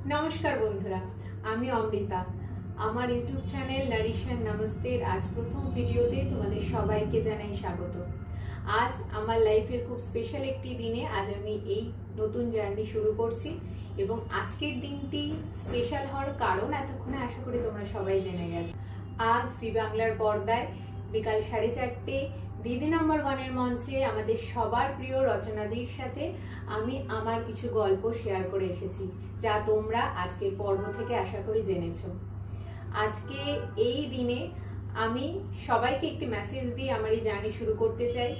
नमस्कार बंधुरा आमी अमृता आमार यूट्यूब चैनल नारिशन नमस्तेर आज प्रथम भिडियोते तोमादेर सबाइके जानाई स्वागत। आज आमार लाइफेर खूब स्पेशल एकटी दिने आज आमी एई नतुन जार्नी शुरू करछि एबं आजकेर दिनटी स्पेशल हওয়ার कारण एतक्षणे आशा करी तोमरा सबाई जेने गेছো। आज জি বাংলার পর্দায় বিকাল 4:30 দিদি নম্বর গানের মঞ্চে আমাদের সবার প্রিয় রচনাদির সাথে আমি আমার কিছু গল্প শেয়ার করে এসেছি, যা তোমরা আজকের পর্ব থেকে আশা করি জেনেছো। আজকে এই দিনে আমি সবাইকে একটি মেসেজ দিয়ে আমার এই জার্নি শুরু করতে চাই।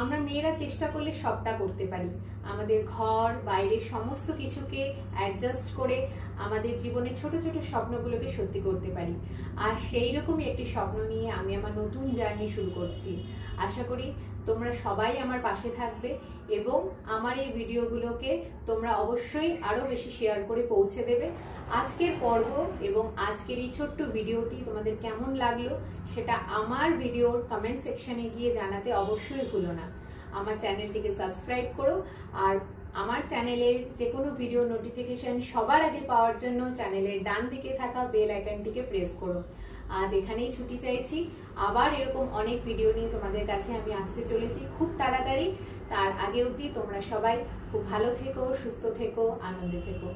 আমরা মেয়েরা চেষ্টা করলে সবটা করতে পারি, আমাদের ঘর বাইরের সমস্ত কিছুকে অ্যাডজাস্ট করে আমাদের জীবনে ছোট ছোট স্বপ্নগুলোকে সত্যি করতে পারি। আর সেই রকমই একটি স্বপ্ন নিয়ে আমি আমার নতুন জার্নি শুরু করছি। আশা করি তোমরা সবাই আমার পাশে থাকবে এবং আমার এই ভিডিওগুলোকে তোমরা অবশ্যই আরো বেশি শেয়ার করে পৌঁছে দেবে। আজকের পর্ব এবং আজকের এই ছোট্ট ভিডিওটি তোমাদের কেমন লাগলো সেটা আমার ভিডিওর কমেন্ট সেকশনে গিয়ে জানাতে অবশ্যই ভুলো না। আমার চ্যানেলটিকে সাবস্ক্রাইব করো আর আমার চ্যানেলের যে কোনো ভিডিও নোটিফিকেশন সবার আগে পাওয়ার জন্য চ্যানেলের ডান দিকে থাকা বেল আইকনটিকে প্রেস করো। আজ এখানেই ছুটি চাইছি, আবার এরকম অনেক ভিডিও নিয়ে তোমাদের কাছে আমি আসতে চলেছি খুব তাড়াতাড়ি। তার আগে অবধি তোমরা সবাই খুব ভালো থেকো, সুস্থ থেকো, আনন্দে থেকো।